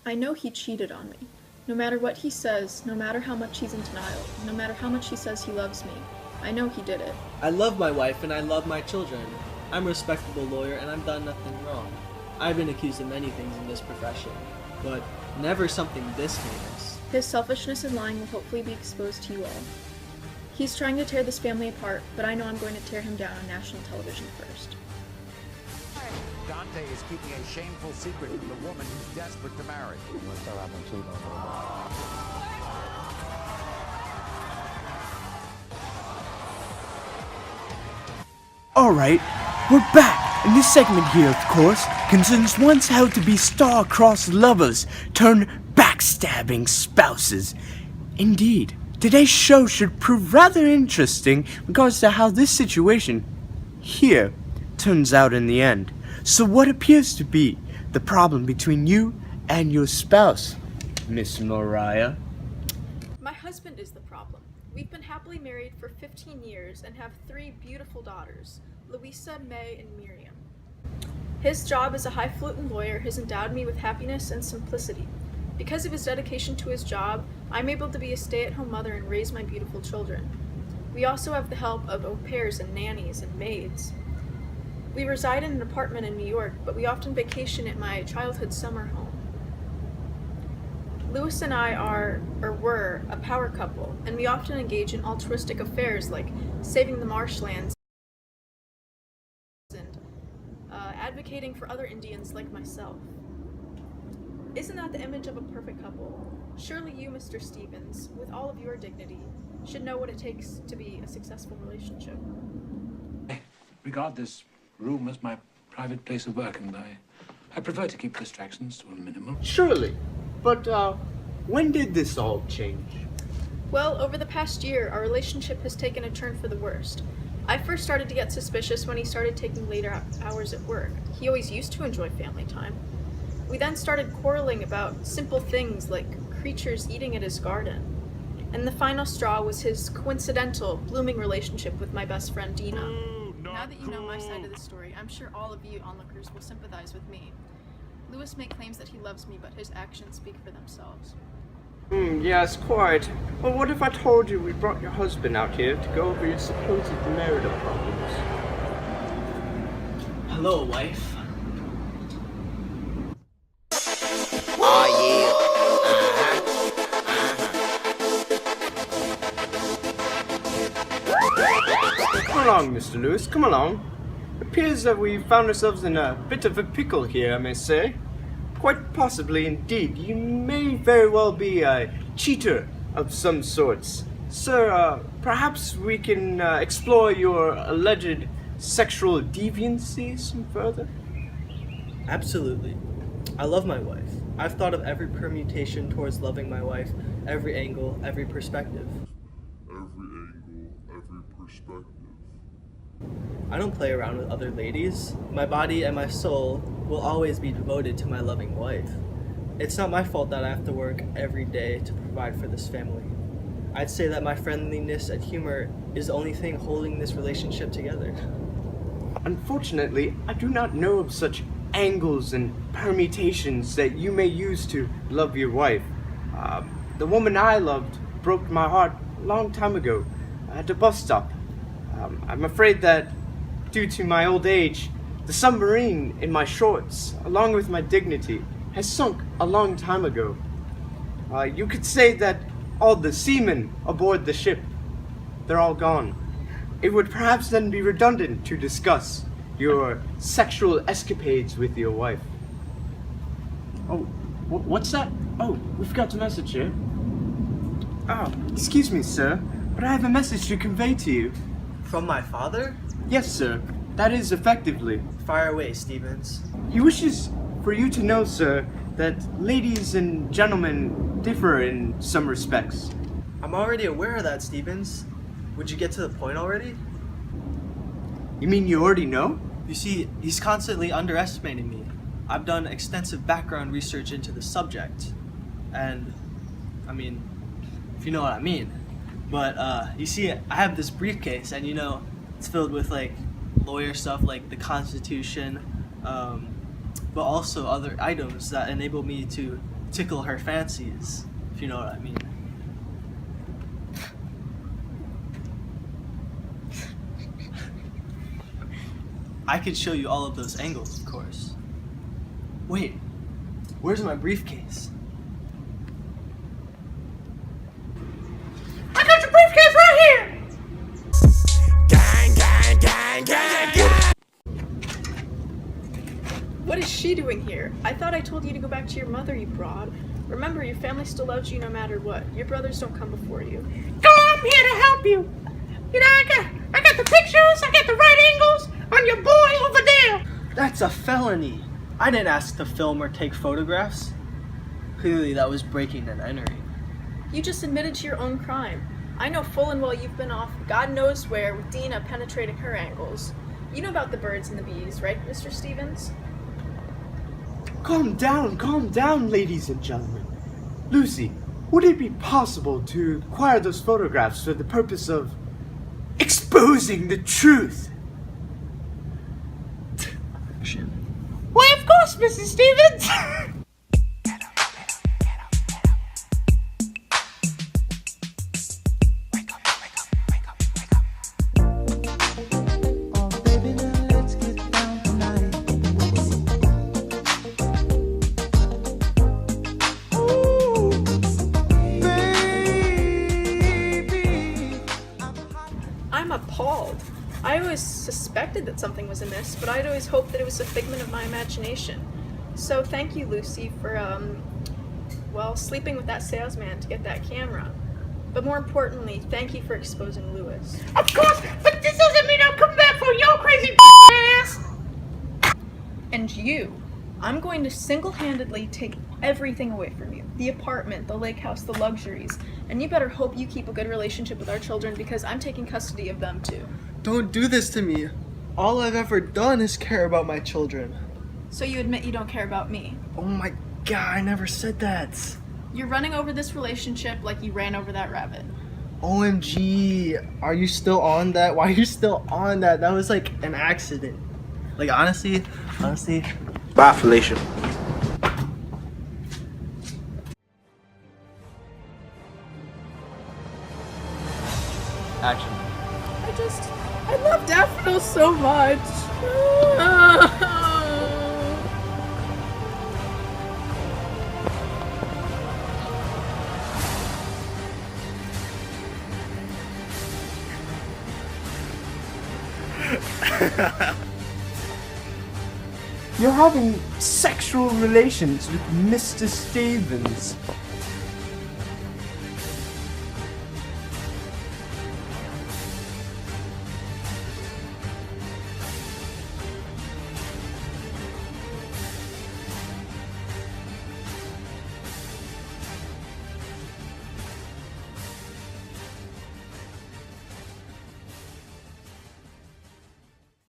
I know he cheated on me. No matter what he says, no matter how much he's in denial, no matter how much he says he loves me, I know he did it. I love my wife and I love my children. I'm a respectable lawyer and I've done nothing wrong. I've been accused of many things in this profession, but never something this heinous. His selfishness and lying will hopefully be exposed to you all. He's trying to tear this family apart, but I know I'm going to tear him down on national television first. Dante is keeping a shameful secret from the woman he's desperate to marry. Alright, we're back! And this segment here, of course, concerns once how to be star-crossed lovers turn backstabbing spouses. Indeed, today's show should prove rather interesting in regards to how this situation here turns out in the end. So what appears to be the problem between you and your spouse, Miss Mariah? My husband is the problem. We've been happily married for 15 years and have 3 beautiful daughters, Louisa, May, and Miriam. His job as a highfalutin lawyer has endowed me with happiness and simplicity. Because of his dedication to his job, I'm able to be a stay-at-home mother and raise my beautiful children. We also have the help of au pairs and nannies and maids. We reside in an apartment in New York, but we often vacation at my childhood summer home. Louis and I are, or were, a power couple, and we often engage in altruistic affairs like saving the marshlands and advocating for other Indians like myself. Isn't that the image of a perfect couple? Surely you, Mr. Stevens, with all of your dignity, should know what it takes to be a successful relationship. I regard this room as my private place of work, and I prefer to keep distractions to a minimum. Surely. But, when did this all change? Well, over the past year, our relationship has taken a turn for the worst. I first started to get suspicious when he started taking later hours at work. He always used to enjoy family time. We then started quarreling about simple things like creatures eating at his garden. And the final straw was his coincidental, blooming relationship with my best friend Dina. Now that you know my side of the story, I'm sure all of you onlookers will sympathize with me. Louis may claims that he loves me, but his actions speak for themselves. Yes, quite. Well, what if I told you we brought your husband out here to go over your supposed marital problems? Hello, wife. Come along, Mr. Lewis, come along. It appears that we found ourselves in a bit of a pickle here, I may say. Quite possibly, indeed, you may very well be a cheater of some sorts. Sir, perhaps we can explore your alleged sexual deviancy some further? Absolutely. I love my wife. I've thought of every permutation towards loving my wife, every angle, every perspective. I don't play around with other ladies. My body and my soul will always be devoted to my loving wife. It's not my fault that I have to work every day to provide for this family. I'd say that my friendliness and humor is the only thing holding this relationship together. Unfortunately, I do not know of such angles and permutations that you may use to love your wife. The woman I loved broke my heart a long time ago at a bus stop. I'm afraid that due to my old age, the submarine in my shorts, along with my dignity, has sunk a long time ago. You could say that all the seamen aboard the ship, they're all gone. It would perhaps then be redundant to discuss your sexual escapades with your wife. Oh, what's that? Oh, we've got a message here. Oh, excuse me, sir, but I have a message to convey to you. From my father? Yes, sir. That is effectively. Fire away, Stevens. He wishes for you to know, sir, that ladies and gentlemen differ in some respects. I'm already aware of that, Stevens. Would you get to the point already? You mean you already know? You see, he's constantly underestimating me. I've done extensive background research into the subject. And, I mean, if you know what I mean. But, you see, I have this briefcase, and it's filled with, lawyer stuff like the Constitution, but also other items that enable me to tickle her fancies, if you know what I mean. I could show you all of those angles, of course. Wait, where's my briefcase? I got your briefcase right here! What is she doing here? I thought I told you to go back to your mother, you broad. Remember, your family still loves you no matter what. Your brothers don't come before you. I'm here to help you. You know, I got the pictures, I got the right angles on your boy over there. That's a felony. I didn't ask to film or take photographs. Clearly that was breaking and entering. You just admitted to your own crime. I know full and well you've been off God knows where with Dina penetrating her angles. You know about the birds and the bees, right, Mr. Stevens? Calm down, ladies and gentlemen. Lucy, would it be possible to acquire those photographs for the purpose of exposing the truth? Why, of course, Mrs. Stevens! I'm appalled. I always suspected that something was amiss, but I'd always hoped that it was a figment of my imagination. So thank you, Lucy, for, sleeping with that salesman to get that camera. But more importantly, thank you for exposing Lewis. Of course, but this doesn't mean I'll come back for your crazy ass! And you. I'm going to single-handedly take everything away from you. The apartment, the lake house, the luxuries. And you better hope you keep a good relationship with our children because I'm taking custody of them too. Don't do this to me. All I've ever done is care about my children. So you admit you don't care about me. Oh my god, I never said that. You're running over this relationship like you ran over that rabbit. OMG, are you still on that? Why are you still on that? That was like an accident. Like honestly. Bye, Felicia. Action. I love Daffodil so much. You're having sexual relations with Mr. Stevens.